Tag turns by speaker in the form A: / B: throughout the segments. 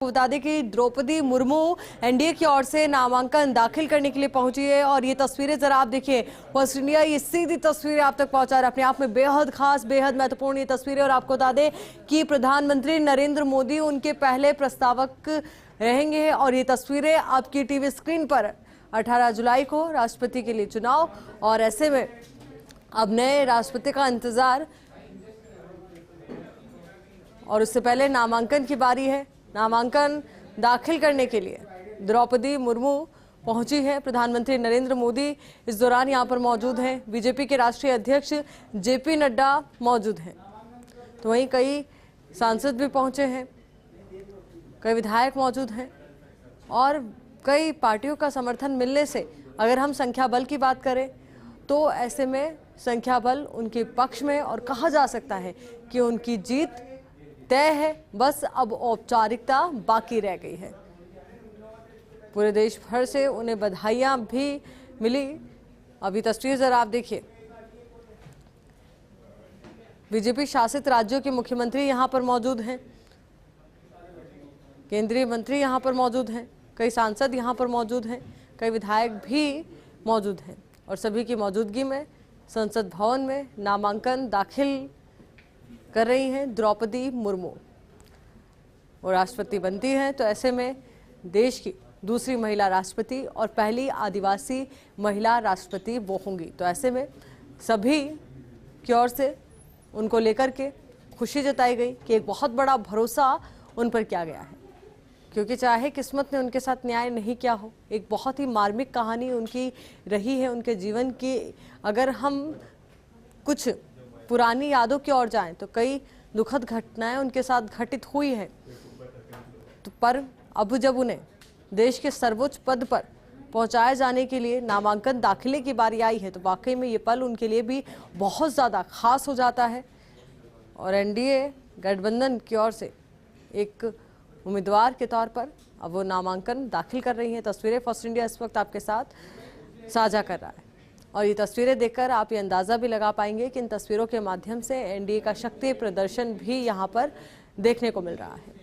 A: बता दें कि द्रौपदी मुर्मू एनडीए की ओर से नामांकन दाखिल करने के लिए पहुंची है और ये तस्वीरें जरा आप देखिए। फर्स्ट इंडिया ये सीधी तस्वीरें आप तक पहुंचा रहा है, अपने आप में बेहद खास बेहद महत्वपूर्ण ये तस्वीरें। और आपको बता दें कि प्रधानमंत्री नरेंद्र मोदी उनके पहले प्रस्तावक रहेंगे और ये तस्वीरें आपकी टीवी स्क्रीन पर। 18 जुलाई को राष्ट्रपति के लिए चुनाव और ऐसे में अब नए राष्ट्रपति का इंतजार और उससे पहले नामांकन की बारी है। नामांकन दाखिल करने के लिए द्रौपदी मुर्मू पहुंची है। प्रधानमंत्री नरेंद्र मोदी इस दौरान यहां पर मौजूद हैं। बीजेपी के राष्ट्रीय अध्यक्ष जेपी नड्डा मौजूद हैं। तो वहीं कई सांसद भी पहुंचे हैं, कई विधायक मौजूद हैं और कई पार्टियों का समर्थन मिलने से अगर हम संख्या बल की बात करें तो ऐसे में संख्या बल उनके पक्ष में और कहा जा सकता है कि उनकी जीत तय है। बस अब औपचारिकता बाकी रह गई है। पूरे देश भर से उन्हें बधाइयां भी मिली। अभी तस्वीर जरा आप देखिए। बीजेपी शासित राज्यों के मुख्यमंत्री यहां पर मौजूद हैं, केंद्रीय मंत्री यहां पर मौजूद हैं, कई सांसद यहां पर मौजूद हैं, कई विधायक भी मौजूद हैं और सभी की मौजूदगी में संसद भवन में नामांकन दाखिल कर रही हैं द्रौपदी मुर्मू। वो राष्ट्रपति बनती हैं तो ऐसे में देश की दूसरी महिला राष्ट्रपति और पहली आदिवासी महिला राष्ट्रपति वो होंगी। तो ऐसे में सभी की ओर से उनको लेकर के खुशी जताई गई कि एक बहुत बड़ा भरोसा उन पर किया गया है, क्योंकि चाहे किस्मत ने उनके साथ न्याय नहीं किया हो, एक बहुत ही मार्मिक कहानी उनकी रही है उनके जीवन की। अगर हम कुछ पुरानी यादों की ओर जाएं तो कई दुखद घटनाएं उनके साथ घटित हुई हैं, तो पर अब जब उन्हें देश के सर्वोच्च पद पर पहुंचाए जाने के लिए नामांकन दाखिले की बारी आई है तो वाकई में ये पल उनके लिए भी बहुत ज़्यादा खास हो जाता है। और एनडीए गठबंधन की ओर से एक उम्मीदवार के तौर पर अब वो नामांकन दाखिल कर रही हैं। तस्वीरें फर्स्ट इंडिया इस वक्त आपके साथ साझा कर रहा है और ये तस्वीरें देखकर आप ये अंदाज़ा भी लगा पाएंगे कि इन तस्वीरों के माध्यम से एनडीए का शक्ति प्रदर्शन भी यहाँ पर देखने को मिल रहा है।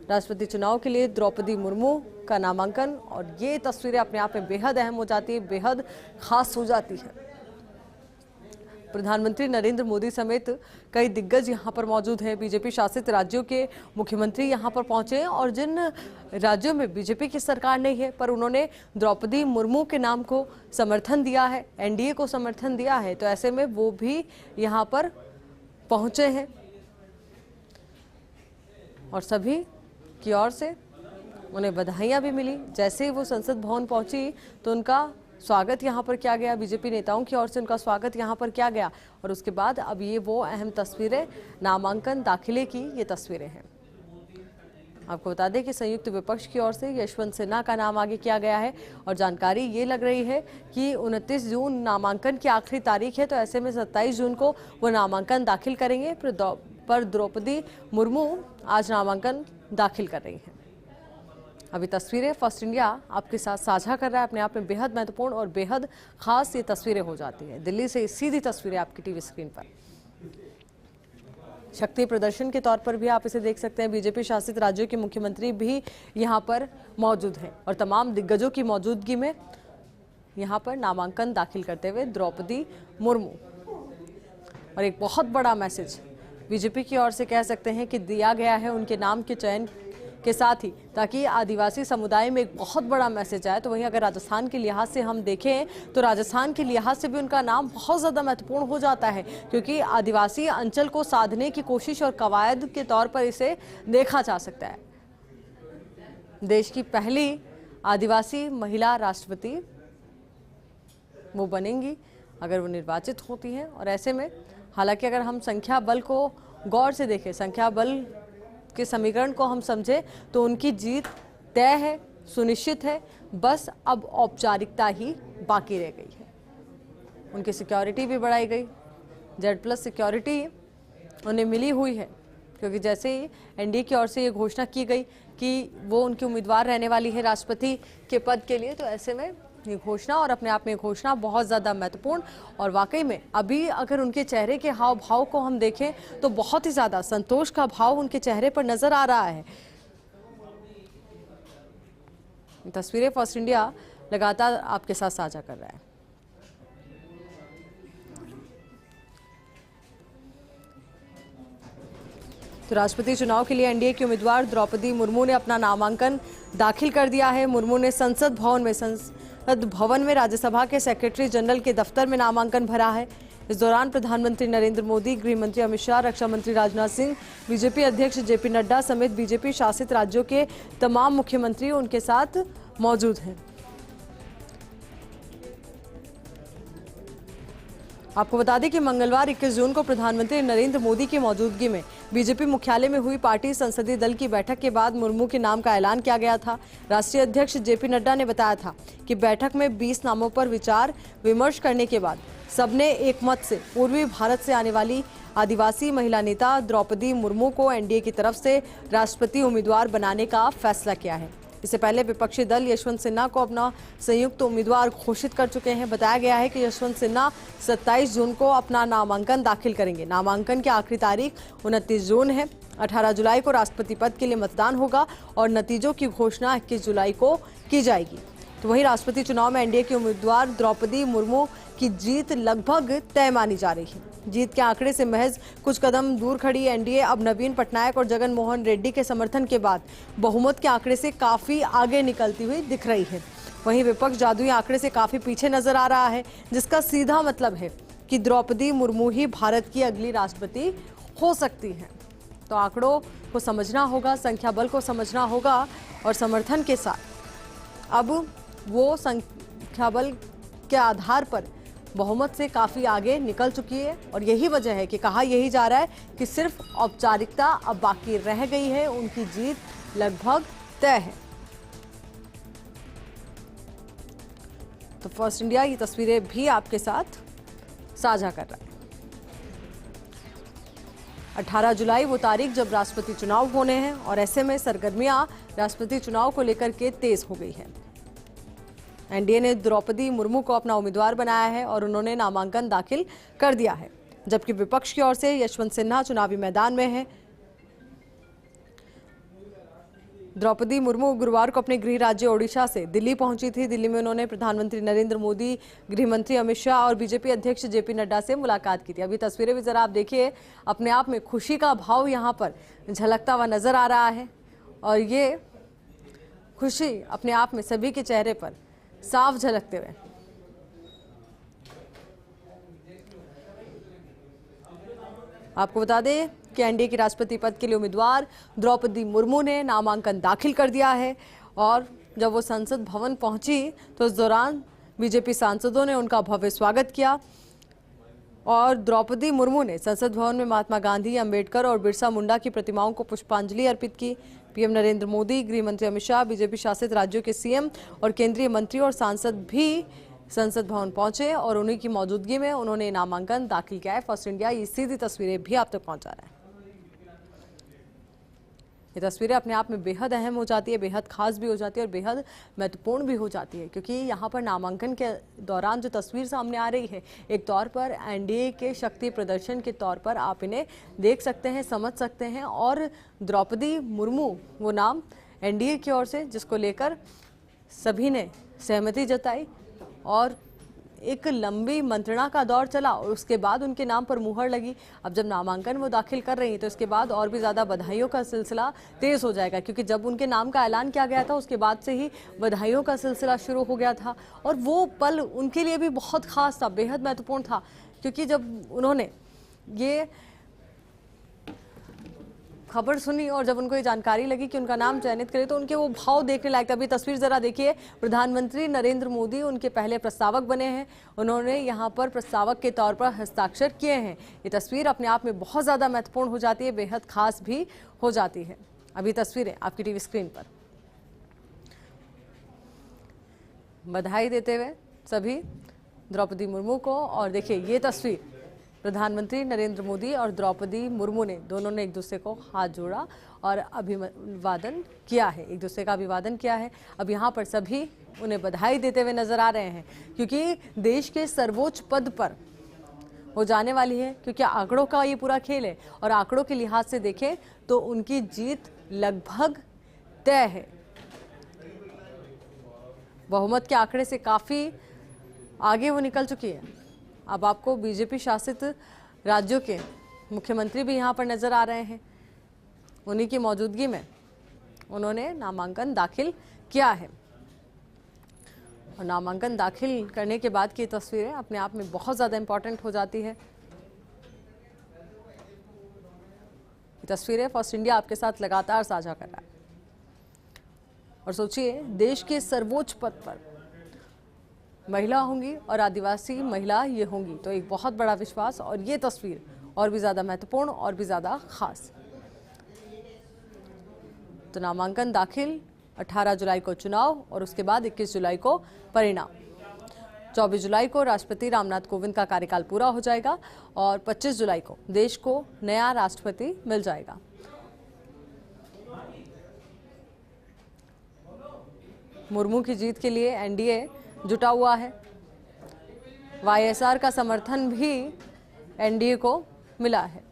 A: राष्ट्रपति चुनाव के लिए द्रौपदी मुर्मू का नामांकन और ये तस्वीरें अपने आप में बेहद अहम हो जाती है, बेहद खास हो जाती है। प्रधानमंत्री नरेंद्र मोदी समेत कई दिग्गज यहां पर मौजूद हैं। बीजेपी शासित राज्यों के मुख्यमंत्री यहां पर पहुंचे हैं और जिन राज्यों में बीजेपी की सरकार नहीं है पर उन्होंने द्रौपदी मुर्मू के नाम को समर्थन दिया है, एनडीए को समर्थन दिया है, तो ऐसे में वो भी यहां पर पहुंचे हैं और सभी की ओर से उन्हें बधाइयां भी मिली। जैसे ही वो संसद भवन पहुंची तो उनका स्वागत यहाँ पर किया गया, बीजेपी नेताओं की ओर से उनका स्वागत यहाँ पर किया गया और उसके बाद अब ये वो अहम तस्वीरें नामांकन दाखिले की ये तस्वीरें हैं। आपको बता दें कि संयुक्त विपक्ष की ओर से यशवंत सिन्हा का नाम आगे किया गया है और जानकारी ये लग रही है कि 29 जून नामांकन की आखिरी तारीख है, तो ऐसे में 27 जून को वो नामांकन दाखिल करेंगे। पर द्रौपदी मुर्मू आज नामांकन दाखिल कर रही हैं। अभी तस्वीरें फर्स्ट इंडिया आपके साथ साझा कर रहा है, अपने आप में बेहद महत्वपूर्ण और बेहद खास ये तस्वीरें हो जाती हैं। दिल्ली से सीधी तस्वीरें आपकी टीवी स्क्रीन पर। शक्ति प्रदर्शन के तौर पर भी आप इसे देख सकते हैं। बीजेपी शासित राज्यों के मुख्यमंत्री भी यहाँ पर मौजूद हैं और तमाम दिग्गजों की मौजूदगी में यहाँ पर नामांकन दाखिल करते हुए द्रौपदी मुर्मू। और एक बहुत बड़ा मैसेज बीजेपी की ओर से कह सकते हैं कि दिया गया है उनके नाम के चयन के साथ ही, ताकि आदिवासी समुदाय में एक बहुत बड़ा मैसेज आए। तो वहीं अगर राजस्थान के लिहाज से हम देखें तो राजस्थान के लिहाज से भी उनका नाम बहुत ज़्यादा महत्वपूर्ण हो जाता है, क्योंकि आदिवासी अंचल को साधने की कोशिश और कवायद के तौर पर इसे देखा जा सकता है। देश की पहली आदिवासी महिला राष्ट्रपति वो बनेंगी अगर वो निर्वाचित होती हैं। और ऐसे में हालांकि अगर हम संख्या बल को गौर से देखें, संख्या बल के समीकरण को हम समझे तो उनकी जीत तय है, सुनिश्चित है। बस अब औपचारिकता ही बाकी रह गई है। उनकी सिक्योरिटी भी बढ़ाई गई, Z+ सिक्योरिटी उन्हें मिली हुई है, क्योंकि जैसे ही एनडीए की ओर से ये घोषणा की गई कि वो उनकी उम्मीदवार रहने वाली है राष्ट्रपति के पद के लिए, तो ऐसे में ये घोषणा और अपने आप में घोषणा बहुत ज़्यादा महत्वपूर्ण और वाकई में अभी अगर उनके चेहरे के हाव भाव को हम देखें तो बहुत ही ज़्यादा संतोष का भाव उनके चेहरे पर नजर आ रहा है। तस्वीरें फर्स्ट इंडिया लगातार आपके साथ साझा कर रहा है। तो राष्ट्रपति चुनाव के लिए एनडीए की उम्मीदवार द्रौपदी मुर्मू ने अपना नामांकन दाखिल कर दिया है। मुर्मू ने संसद भवन में राज्यसभा के सेक्रेटरी जनरल के दफ्तर में नामांकन भरा है। इस दौरान प्रधानमंत्री नरेंद्र मोदी, गृह मंत्री अमित शाह, रक्षा मंत्री राजनाथ सिंह, बीजेपी अध्यक्ष जेपी नड्डा समेत बीजेपी शासित राज्यों के तमाम मुख्यमंत्री उनके साथ मौजूद हैं। आपको बता दें कि मंगलवार 21 जून को प्रधानमंत्री नरेंद्र मोदी की मौजूदगी में बीजेपी मुख्यालय में हुई पार्टी संसदीय दल की बैठक के बाद मुर्मू के नाम का ऐलान किया गया था। राष्ट्रीय अध्यक्ष जेपी नड्डा ने बताया था कि बैठक में 20 नामों पर विचार विमर्श करने के बाद सबने एक मत से पूर्वी भारत से आने वाली आदिवासी महिला नेता द्रौपदी मुर्मू को एनडीए की तरफ से राष्ट्रपति उम्मीदवार बनाने का फैसला किया है। इससे पहले विपक्षी दल यशवंत सिन्हा को अपना संयुक्त उम्मीदवार घोषित कर चुके हैं। बताया गया है कि यशवंत सिन्हा 27 जून को अपना नामांकन दाखिल करेंगे। नामांकन की आखिरी तारीख 29 जून है। 18 जुलाई को राष्ट्रपति पद के लिए मतदान होगा और नतीजों की घोषणा 21 जुलाई को की जाएगी। तो वहीं राष्ट्रपति चुनाव में एनडीए की उम्मीदवार द्रौपदी मुर्मू की जीत लगभग तय मानी जा रही है। जीत के आंकड़े से महज कुछ कदम दूर खड़ी एनडीए अब नवीन पटनायक और जगन मोहन रेड्डी के समर्थन के बाद बहुमत के आंकड़े से काफी आगे निकलती हुई दिख रही है। वहीं विपक्ष जादुई आंकड़े से काफी पीछे नजर आ रहा है, जिसका सीधा मतलब है कि द्रौपदी मुर्मू ही भारत की अगली राष्ट्रपति हो सकती हैं। तो आंकड़ों को समझना होगा, संख्या बल को समझना होगा और समर्थन के साथ अब वो संख्या बल के आधार पर बहुमत से काफी आगे निकल चुकी है और यही वजह है कि कहा यही जा रहा है कि सिर्फ औपचारिकता अब बाकी रह गई है, उनकी जीत लगभग तय है। तो फर्स्ट इंडिया ये तस्वीरें भी आपके साथ साझा कर रहा है। 18 जुलाई वो तारीख जब राष्ट्रपति चुनाव होने हैं और ऐसे में सरगर्मियां राष्ट्रपति चुनाव को लेकर के तेज हो गई है। एनडीए ने द्रौपदी मुर्मू को अपना उम्मीदवार बनाया है और उन्होंने नामांकन दाखिल कर दिया है, जबकि विपक्ष की ओर से यशवंत सिन्हा चुनावी मैदान में है। द्रौपदी मुर्मू गुरुवार को अपने गृह राज्य ओडिशा से दिल्ली पहुंची थी। दिल्ली में उन्होंने प्रधानमंत्री नरेंद्र मोदी, गृह मंत्री अमित शाह और बीजेपी अध्यक्ष जेपी नड्डा से मुलाकात की थी। अभी तस्वीरें भी जरा आप देखिए, अपने आप में खुशी का भाव यहां पर झलकता हुआ नजर आ रहा है और ये खुशी अपने आप में सभी के चेहरे पर साफ झलकते हुए। आपको बता दें कि एनडीए की राष्ट्रपति पद के लिए उम्मीदवार द्रौपदी मुर्मू ने नामांकन दाखिल कर दिया है और जब वो संसद भवन पहुंची तो इस दौरान बीजेपी सांसदों ने उनका भव्य स्वागत किया और द्रौपदी मुर्मू ने संसद भवन में महात्मा गांधी, अंबेडकर और बिरसा मुंडा की प्रतिमाओं को पुष्पांजलि अर्पित की। पीएम नरेंद्र मोदी, गृह मंत्री अमित शाह, बीजेपी शासित राज्यों के सीएम और केंद्रीय मंत्री और सांसद भी संसद भवन पहुंचे और उन्हीं की मौजूदगी में उन्होंने नामांकन दाखिल किया है। फर्स्ट इंडिया ये सीधी तस्वीरें भी आप तक पहुंचा रहा है। ये तस्वीरें अपने आप में बेहद अहम हो जाती है, बेहद खास भी हो जाती है और बेहद महत्वपूर्ण भी हो जाती है, क्योंकि यहाँ पर नामांकन के दौरान जो तस्वीर सामने आ रही है, एक तौर पर एनडीए के शक्ति प्रदर्शन के तौर पर आप इन्हें देख सकते हैं, समझ सकते हैं। और द्रौपदी मुर्मू वो नाम एनडीए की ओर से जिसको लेकर सभी ने सहमति जताई और एक लंबी मंत्रणा का दौर चला और उसके बाद उनके नाम पर मुहर लगी। अब जब नामांकन वो दाखिल कर रही हैं तो इसके बाद और भी ज़्यादा बधाइयों का सिलसिला तेज़ हो जाएगा, क्योंकि जब उनके नाम का ऐलान किया गया था उसके बाद से ही बधाइयों का सिलसिला शुरू हो गया था और वो पल उनके लिए भी बहुत ख़ास था, बेहद महत्वपूर्ण था, क्योंकि जब उन्होंने ये खबर सुनी और जब उनको ये जानकारी लगी कि उनका नाम चयनित करे तो उनके वो भाव देखने लायक था। अभी तस्वीर जरा देखिए, प्रधानमंत्री नरेंद्र मोदी उनके पहले प्रस्तावक बने हैं, उन्होंने यहाँ पर प्रस्तावक के तौर पर हस्ताक्षर किए हैं। ये तस्वीर अपने आप में बहुत ज़्यादा महत्वपूर्ण हो जाती है, बेहद खास भी हो जाती है। अभी तस्वीरें आपकी टीवी स्क्रीन पर। बधाई देते हुए सभी द्रौपदी मुर्मू को और देखिए ये तस्वीर प्रधानमंत्री नरेंद्र मोदी और द्रौपदी मुर्मू ने दोनों ने एक दूसरे को हाथ जोड़ा और अभिवादन किया है, एक दूसरे का अभिवादन किया है। अब यहाँ पर सभी उन्हें बधाई देते हुए नजर आ रहे हैं क्योंकि देश के सर्वोच्च पद पर हो जाने वाली है, क्योंकि आंकड़ों का ये पूरा खेल है और आंकड़ों के लिहाज से देखें तो उनकी जीत लगभग तय है। बहुमत के आंकड़े से काफी आगे वो निकल चुकी है। अब आपको बीजेपी शासित राज्यों के मुख्यमंत्री भी यहाँ पर नजर आ रहे हैं। उन्हीं की मौजूदगी में उन्होंने नामांकन दाखिल किया है और नामांकन दाखिल करने के बाद की तस्वीरें अपने आप में बहुत ज़्यादा इंपॉर्टेंट हो जाती है। तस्वीरें फर्स्ट इंडिया आपके साथ लगातार साझा कर रहा है और सोचिए, देश के सर्वोच्च पद पर महिला होंगी और आदिवासी महिला ये होंगी, तो एक बहुत बड़ा विश्वास और ये तस्वीर और भी ज़्यादा महत्वपूर्ण और भी ज़्यादा खास। तो नामांकन दाखिल, 18 जुलाई को चुनाव और उसके बाद 21 जुलाई को परिणाम। 24 जुलाई को राष्ट्रपति रामनाथ कोविंद का कार्यकाल पूरा हो जाएगा और 25 जुलाई को देश को नया राष्ट्रपति मिल जाएगा। मुर्मू की जीत के लिए एनडीए जुटा हुआ है। वाईएसआर का समर्थन भी एनडीए को मिला है।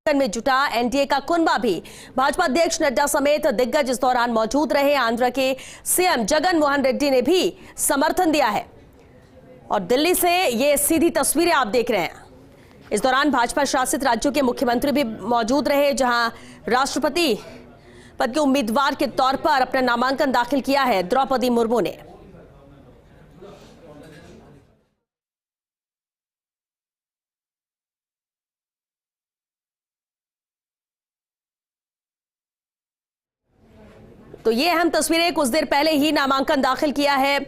B: में जुटा एनडीए का कुनबा भी। भाजपा अध्यक्ष नड्डा समेत दिग्गज इस दौरान मौजूद रहे। आंध्र के सीएम जगन मोहन रेड्डी ने भी समर्थन दिया है और दिल्ली से ये सीधी तस्वीरें आप देख रहे हैं। इस दौरान भाजपा शासित राज्यों के मुख्यमंत्री भी मौजूद रहे, जहां राष्ट्रपति पद के उम्मीदवार के तौर पर अपना नामांकन दाखिल किया है द्रौपदी मुर्मू ने। तो ये अहम तस्वीरें, कुछ देर पहले ही नामांकन दाखिल किया है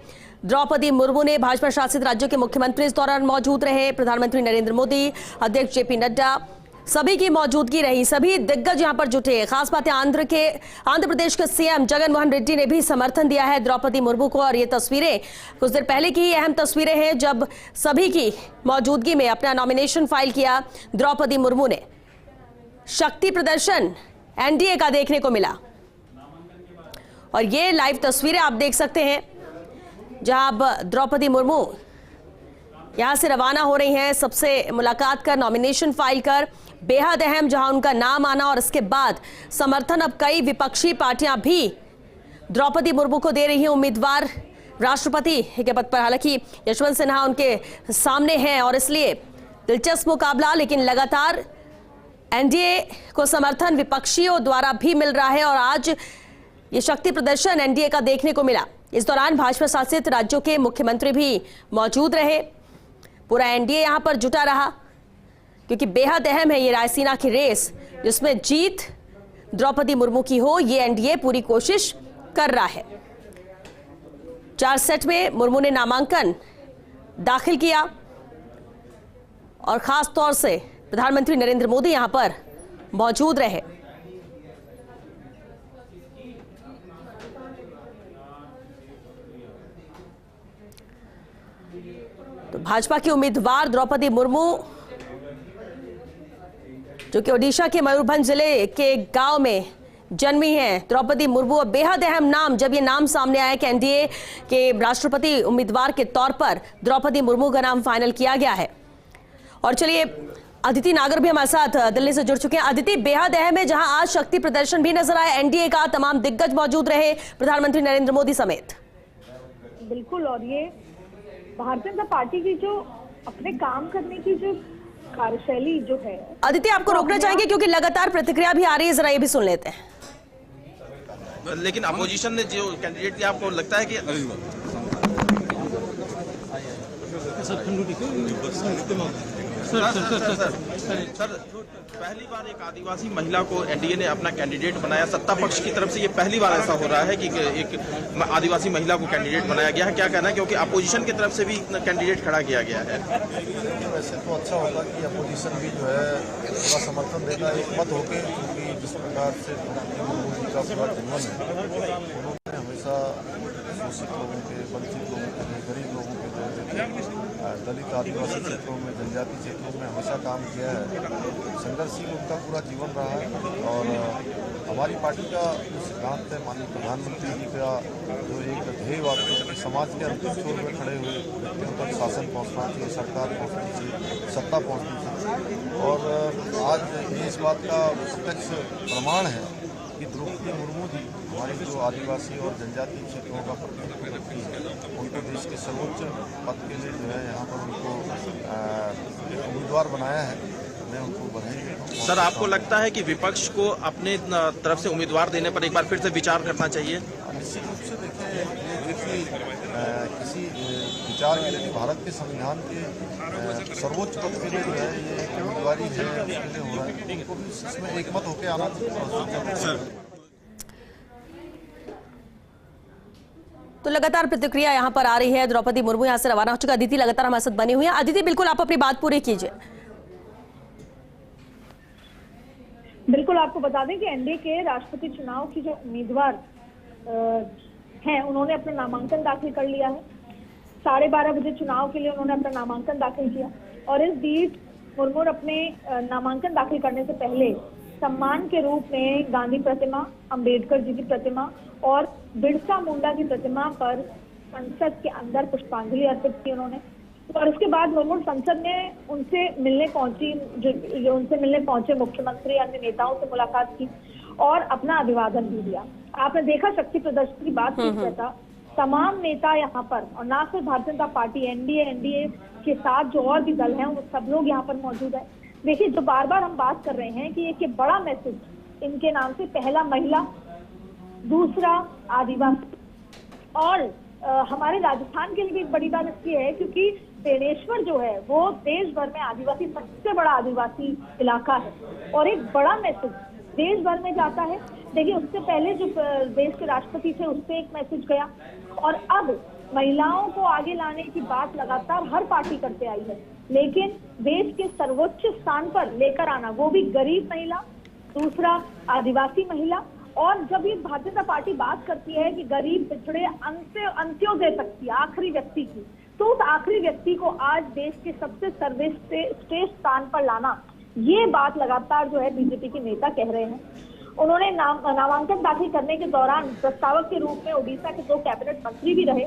B: द्रौपदी मुर्मू ने। भाजपा शासित राज्यों के मुख्यमंत्री इस दौरान मौजूद रहे। प्रधानमंत्री नरेंद्र मोदी, अध्यक्ष जेपी नड्डा, सभी की मौजूदगी रही। सभी दिग्गज यहां पर जुटे। खास बात है, आंध्र प्रदेश के सीएम जगन मोहन रेड्डी ने भी समर्थन दिया है द्रौपदी मुर्मू को। और ये तस्वीरें कुछ देर पहले की अहम तस्वीरें हैं, जब सभी की मौजूदगी में अपना नॉमिनेशन फाइल किया द्रौपदी मुर्मू ने। शक्ति प्रदर्शन एनडीए का देखने को मिला और ये लाइव तस्वीरें आप देख सकते हैं, जहां अब द्रौपदी मुर्मू यहां से रवाना हो रही हैं, सबसे मुलाकात कर, नॉमिनेशन फाइल कर। बेहद अहम, जहां उनका नाम आना और इसके बाद समर्थन अब कई विपक्षी पार्टियां भी द्रौपदी मुर्मू को दे रही हैं उम्मीदवार राष्ट्रपति के पद पर। हालांकि यशवंत सिन्हा उनके सामने हैं और इसलिए दिलचस्प मुकाबला, लेकिन लगातार एनडीए को समर्थन विपक्षियों द्वारा भी मिल रहा है और आज ये शक्ति प्रदर्शन एनडीए का देखने को मिला। इस दौरान भाजपा शासित राज्यों के मुख्यमंत्री भी मौजूद रहे। पूरा एनडीए यहां पर जुटा रहा क्योंकि बेहद अहम है ये रायसीना की रेस, जिसमें जीत द्रौपदी मुर्मू की हो, ये एनडीए पूरी कोशिश कर रहा है। 4 सेट में मुर्मू ने नामांकन दाखिल किया और खास तौर से प्रधानमंत्री नरेंद्र मोदी यहां पर मौजूद रहे। तो भाजपा की उम्मीदवार द्रौपदी मुर्मू, जो कि ओडिशा के मयूरभंज जिले के गांव में जन्मी हैं, द्रौपदी मुर्मू बेहद अहम नाम। जब ये नाम सामने आया कि एनडीए के राष्ट्रपति उम्मीदवार के तौर पर द्रौपदी मुर्मू का नाम फाइनल किया गया है। और चलिए, अदिति नागर भी हमारे साथ दिल्ली से जुड़ चुके हैं। अदिति, बेहद अहम है, जहां आज शक्ति प्रदर्शन भी नजर आया एनडीए का, तमाम दिग्गज मौजूद रहे, प्रधानमंत्री नरेंद्र मोदी समेत।
C: बिल्कुल, और ये भारतीय जनता पार्टी की जो अपने काम करने की जो कार्यशैली जो है।
B: अदिति, आपको रोकना चाहेंगे क्योंकि लगातार प्रतिक्रिया भी आ रही है, जरा ये भी सुन लेते हैं।
D: लेकिन अपोजिशन ने जो कैंडिडेट दिया, आपको लगता है कि सर पहली बार एक आदिवासी महिला को एनडीए ने अपना कैंडिडेट बनाया, सत्ता पक्ष की तरफ से ये पहली बार ऐसा हो रहा है कि एक आदिवासी महिला को कैंडिडेट बनाया गया है। क्या कहना है, क्योंकि अपोजिशन की तरफ से भी कैंडिडेट खड़ा किया गया है।
E: वैसे तो अच्छा होगा कि अपोजिशन भी जो है थोड़ा समर्थन देना, एक मत होके, क्योंकि जिस प्रकार से का पूरा जीवन है, उन्होंने हमेशा शोषित लोगों के, वंचित लोगों के, गरीब लोगों के दलित आदिवासी क्षेत्रों में, जनजाति क्षेत्रों में हमेशा काम किया है। संघर्षशील उनका पूरा जीवन रहा है और हमारी पार्टी का जो सिद्धांत है, माननीय प्रधानमंत्री जी का जो एक ध्येय वाक्य है कि समाज के अंतिम छोर में खड़े हुए व्यक्तियों तक शासन पहुँचना चाहिए, सरकार पहुँचनी चाहिए, सत्ता पहुँचनी चाहिए। और आज ये इस बात का प्रत्यक्ष प्रमाण है कि द्रौपदी मुर्मू जी हमारी जो आदिवासी और जनजातीय क्षेत्रों का प्रतिनिधित्व करती है, उनको देश के सर्वोच्च पद के लिए जो है यहाँ पर उनको एक उम्मीदवार बनाया है। मैं उनको बधाई देता हूँ।
D: सर, आपको लगता है कि विपक्ष को अपने तरफ से उम्मीदवार देने पर एक बार फिर से विचार करना चाहिए?
E: निश्चित रूप से देखें, ये व्यक्ति किसी विचार के लिए भारत के संविधान के सर्वोच्च पद के लिए जो है ये उम्मीदवारी है, उसके लिए हो रहा है, उनको भी इसमें एकमत होकर आना चाहिए।
B: तो लगातार प्रतिक्रिया यहाँ पर आ रही है। द्रौपदी मुर्मू यहाँ से रवाना हो चुका। अदिति लगातार हमारे साथ बनी हुई है। अदिति, बिल्कुल आप अपनी बात पूरी कीजिए।
C: बिल्कुल, आपको बता दें कि एनडीए के राष्ट्रपति चुनाव की जो उम्मीदवार हैं, उन्होंने अपना नामांकन दाखिल कर लिया है। 12:30 बजे चुनाव के लिए उन्होंने अपना नामांकन दाखिल किया और इस बीच मुर्मू अपने नामांकन दाखिल करने से पहले सम्मान के रूप में गांधी प्रतिमा, अंबेडकर जी की प्रतिमा और बिरसा मुंडा की प्रतिमा पर संसद के अंदर पुष्पांजलि अर्पित की उन्होंने। और उसके बाद मुर्मू संसद में उनसे मिलने पहुंची, जो उनसे मिलने पहुंचे मुख्यमंत्री, अन्य नेताओं से मुलाकात की और अपना अभिवादन भी दिया। आपने देखा शक्ति प्रदर्शन की बात की था, तमाम नेता यहाँ पर, और ना सिर्फ भारतीय जनता पार्टी, एनडीए के साथ जो और भी दल हैं वो सब लोग यहाँ पर मौजूद है। देखिए, जो बार बार हम बात कर रहे हैं कि एक बड़ा मैसेज इनके नाम से, पहला महिला, दूसरा आदिवासी, और हमारे राजस्थान के लिए भी एक बड़ी बात इसकी है क्योंकि बेणेश्वर जो है वो देश भर में आदिवासी, सबसे बड़ा आदिवासी इलाका है और एक बड़ा मैसेज देश भर में जाता है। देखिए, उससे पहले जो देश के राष्ट्रपति थे उससे एक मैसेज गया और अब महिलाओं को आगे लाने की बात लगातार हर पार्टी करते आई है, लेकिन देश के सर्वोच्च स्थान पर लेकर आना, वो भी गरीब महिला, दूसरा आदिवासी महिला। और जब ये भारतीय जनता पार्टी बात करती है कि गरीब, पिछड़े, अंत्योदय तक की आखिरी व्यक्ति की, तो उस आखिरी व्यक्ति को आज देश के सबसे सर्वश्रेष्ठ स्थान पर लाना, ये बात लगातार जो है बीजेपी के नेता कह रहे हैं। उन्होंने नामांकन दाखिल करने के दौरान प्रस्तावक के रूप में उड़ीसा के 2 कैबिनेट मंत्री भी रहे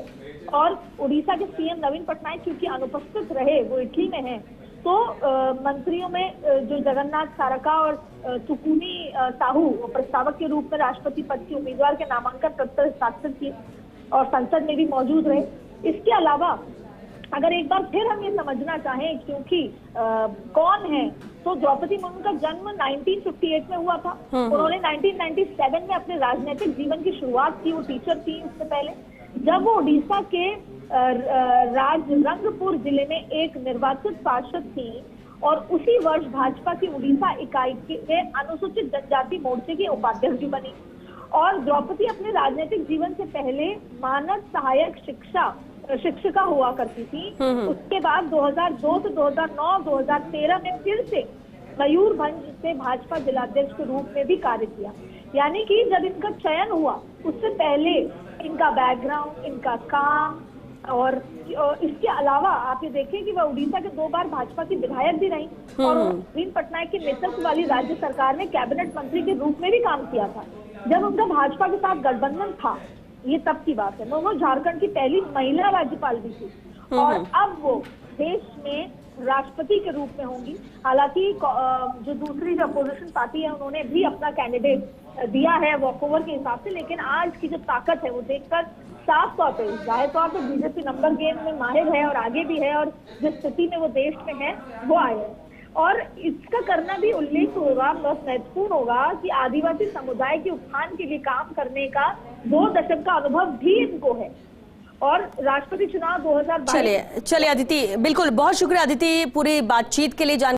C: और उड़ीसा के सीएम नवीन पटनायक क्योंकि अनुपस्थित रहे, वो इटली में हैं, तो मंत्रियों में जो जगन्नाथ सारका और सुकुनी साहू प्रस्तावक के रूप में राष्ट्रपति पद के उम्मीदवार के नामांकन पत्र हस्ताक्षर किए और संसद में भी मौजूद रहे। इसके अलावा अगर एक बार फिर हम ये समझना चाहें क्योंकि कौन है, तो द्रौपदी मुर्मू का जन्म 1958 में हुआ था। उन्होंने 1997 में अपने राजनीतिक जीवन की शुरुआत की। वो टीचर थी उससे पहले, जब वो उड़ीसा के राजरंगपुर जिले में एक निर्वाचित पार्षद थी और उसी वर्ष भाजपा की उड़ीसा इकाई में अनुसूचित जनजाति मोर्चे की उपाध्यक्ष भी बनी। और द्रौपदी अपने राजनीतिक जीवन से पहले मानद सहायक शिक्षिका हुआ करती थी। उसके बाद 2002 से 2009, 2013 में फिर से मयूरभंज से भाजपा जिलाध्यक्ष के रूप में भी कार्य किया। यानी कि जब इनका चयन हुआ उससे पहले इनका बैकग्राउंड, इनका काम, और इसके अलावा आप ये देखें कि वह उड़ीसा के 2 बार भाजपा की विधायक भी रही और नवीन पटनायक के नेतृत्व वाली राज्य सरकार में कैबिनेट मंत्री के रूप में भी काम किया था जब उनका भाजपा के साथ गठबंधन था। ये तब की बात है। वो झारखंड की पहली महिला राज्यपाल भी थी और अब वो देश में राष्ट्रपति के रूप में होंगी। हालांकि जो दूसरी जो अपोजिशन पार्टी है उन्होंने भी अपना कैंडिडेट दिया है वॉकओवर के हिसाब से, लेकिन आज की जो ताकत है वो देखकर साफ तौर पर जाहिर तौर पर बीजेपी नंबर गेम में माहिर है और आगे भी है और जिस स्थिति में वो देश में है वो आए हैं। और इसका करना भी उल्लेख होगा, बहुत महत्वपूर्ण होगा कि आदिवासी समुदाय के उत्थान के लिए काम करने का 2 दशक का अनुभव भी इनको है और राष्ट्रपति चुनाव 2022।
B: चलिए अदिति, बिल्कुल, बहुत शुक्रिया अदिति पूरी बातचीत के लिए।